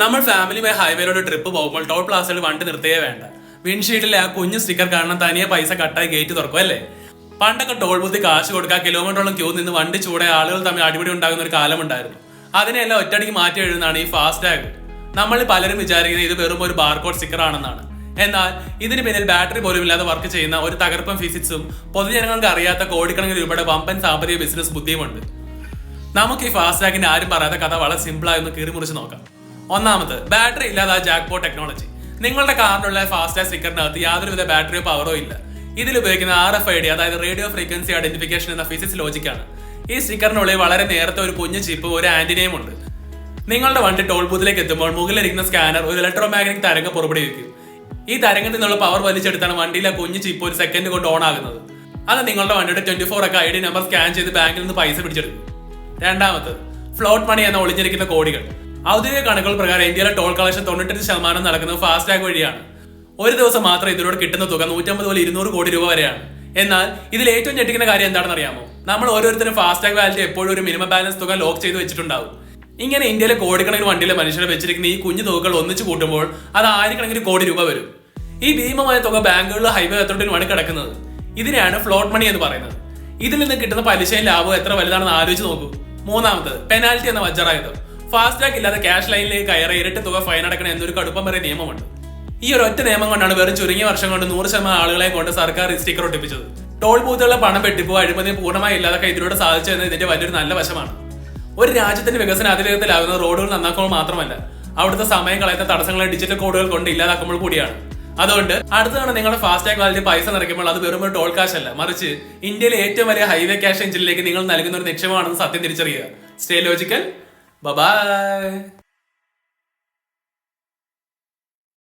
നമ്മൾ ഫാമിലിയുമായി ഹൈവേയിലൂടെ ട്രിപ്പ് പോകുമ്പോൾ ടോൾ പ്ലാസയിൽ വണ്ടി നിർത്തിയേ വേണ്ട. വിൻഷീൽഡിലെ ആ കുഞ്ഞു സ്റ്റിക്കർ കാണാൻ തനിയെ പൈസ കട്ടായി ഗേറ്റ് തുറക്കും അല്ലേ. പണ്ടൊക്കെ ടോൾ ബൂത്തിൽ കാശ് കൊടുക്കുക കിലോമീറ്ററോളം ക്യൂ നിന്ന് വണ്ടി ചൂടെ ആളുകൾ തമ്മിൽ അടിപിടി ഉണ്ടാകുന്ന ഒരു കാലമുണ്ടായിരുന്നു. അതിനെല്ലാം ഒറ്റയടിക്ക് മാറ്റി എഴുതുന്നതാണ് ഈ ഫാസ്ടാഗ്. നമ്മൾ പലരും വിചാരിക്കുന്നത് ഇത് വെറും ഒരു ബാർകോഡ് സ്റ്റിക്കർ ആണെന്നാണ്. എന്നാൽ ഇതിന് പിന്നിൽ ബാറ്ററി പോലും ഇല്ലാതെ വർക്ക് ചെയ്യുന്ന ഒരു തകർപ്പൻ ഫിസിക്സും പൊതുജനങ്ങൾക്ക് അറിയാത്ത കോടിക്കണക്കിന് രൂപയുടെ വമ്പൻ സാമ്പത്തിക ബിസിനസ് ബുദ്ധിയുമുണ്ട്. നമുക്ക് ഈ ഫാസ്ടാഗിന്റെ ആരും പറയാത്ത കഥ വളരെ സിമ്പിളായി ഒന്ന് കീറിമുറിച്ച് നോക്കാം. ഒന്നാമത്, ബാറ്ററി ഇല്ലാതെ ആ ജാക്ക്പോട്ട് ടെക്നോളജി. നിങ്ങളുടെ കാറിനുള്ള ഫാസ്ടാഗ് സ്റ്റിക്കറിനകത്ത് യാതൊരുവിധ ബാറ്ററിയോ പവറോ ഇല്ല. ഇതിൽ ഉപയോഗിക്കുന്ന RFID, അതായത് റേഡിയോ ഫ്രീക്വൻസി ഐഡന്റിഫിക്കേഷൻ എന്ന ഫിസിക്സ് ലോജിക്കാണ്. ഈ സ്റ്റിക്കറിനുള്ളിൽ വളരെ നേരത്തെ ഒരു കുഞ്ഞു ചിപ്പ്, ഒരു ആന്റിനയും ഉണ്ട്. നിങ്ങളുടെ വണ്ടി ടോൾ ബൂത്തിലേക്ക് എത്തുമ്പോൾ മുകളിലിരിക്കുന്ന സ്കാനർ ഒരു ഇലക്ട്രോമാഗ്നറ്റിക് തരംഗം പുറപ്പെടുവിക്കും. ഈ തരംഗത്തിൽ നിന്നുള്ള പവർ വലിച്ചെടുത്താണ് വണ്ടിയിലെ കുഞ്ഞു ചിപ്പ് ഒരു സെക്കൻഡ് കൊണ്ട് ഓൺ ആകുന്നത്. അത് നിങ്ങളുടെ വണ്ടിയുടെ 24 അക്ക ID നമ്പർ സ്കാൻ ചെയ്ത് ബാങ്കിൽ നിന്ന് പൈസ പിടിച്ചെടുക്കും. രണ്ടാമത്, ഫ്ലോട്ട് മണി എന്ന ഒളിഞ്ഞിരിക്കുന്ന കോടികൾ. ഔദ്യോഗിക കണക്കുകൾ പ്രകാരം ഇന്ത്യയിലെ ടോൾ കളക്ഷൻ 98% നടക്കുന്നത് ഫാസ്ടാഗ് വഴിയാണ്. ഒരു ദിവസം മാത്രം ഇതിലൂടെ കിട്ടുന്ന തുക 150 മുതൽ 200 കോടി രൂപ വരെയാണ്. എന്നാൽ ഇതിൽ ഏറ്റവും ഞെട്ടിക്കുന്ന കാര്യം എന്താണെന്ന് അറിയാമോ? നമ്മൾ ഓരോരുത്തരും ഫാസ്ടാഗ് വാലറ്റ് എപ്പോഴും ഒരു മിനിമം ബാലൻസ് തുക ലോക്ക് ചെയ്ത് വെച്ചിട്ടുണ്ടാവും. ഇങ്ങനെ ഇന്ത്യയിലെ കോടിക്കണക്കിന് വണ്ടിയിലെ മനുഷ്യരെ വെച്ചിരിക്കുന്ന ഈ കുഞ്ഞു തുകകൾ ഒന്നിച്ചു കൂട്ടുമ്പോൾ അത് ആയിരക്കണക്കിന് കോടി രൂപ വരും. ഈ ഭീമമായ തുക ബാങ്കുകളിലെ ഹൈവേ അതോറിറ്റിയിലുമാണ് കിടക്കുന്നത്. ഇതിനെയാണ് ഫ്ലോട്ട് മണി എന്ന് പറയുന്നത്. ഇതിൽ നിന്ന് കിട്ടുന്ന പലിശയും ലാഭവും എത്ര വലുതാണെന്ന് ആലോചിച്ച് നോക്കൂ. മൂന്നാമത്, പെനാൽറ്റി എന്ന വജ്രായുധം. ഫാസ്ടാഗ് ഇല്ലാതെ ക്യാഷ് ലൈനിലേക്ക് കയറി ഇരട്ടി തുക ഫൈൻ അടക്കണം എന്നൊരു കടുപ്പം വരെ നിയമമുണ്ട്. ഈ ഒരു ഒറ്റ നിയമം കൊണ്ടാണ് വെറും ചുരുങ്ങിയ വർഷം കൊണ്ട് 100% ആളുകളെ കൊണ്ട് സർക്കാർ സ്റ്റിക്കർ ഒട്ടിപ്പിച്ചത്. ടോൾ ബൂത്തുകളുടെ പണം വെട്ടിപ്പോ അഴിമതി പൂർണ്ണമായി ഇല്ലാതൊക്കെ ഇതിലൂടെ സാധിച്ചതെന്ന് ഇതിന്റെ വലിയൊരു നല്ല വശമാണ്. ഒരു രാജ്യത്തിന്റെ വികസന അതിവേഗത്തിലാകുന്നത് റോഡുകൾ നന്നാക്കുമ്പോൾ മാത്രമല്ല, അവിടുത്തെ സമയം കളയുന്ന തടസ്സങ്ങളെ ഡിജിറ്റൽ കോഡുകൾ കൊണ്ട് ഇല്ലാതാക്കുമ്പോൾ കൂടിയാണ്. അതുകൊണ്ട് അടുത്താണ് നിങ്ങളുടെ ഫാസ്ടാഗ് വാലറ്റ് പൈസ നിറയ്ക്കുമ്പോൾ അത് വെറും ഒരു ടോൾ കാശ് അല്ല, മറിച്ച് ഇന്ത്യയിലെ ഏറ്റവും വലിയ ഹൈവേ ക്യാഷ് എഞ്ചിനിലേക്ക് നിങ്ങൾ നൽകുന്ന ഒരു നിക്ഷേപമാണെന്ന് സത്യം തിരിച്ചറിയുക. Stay logical. ബൈ.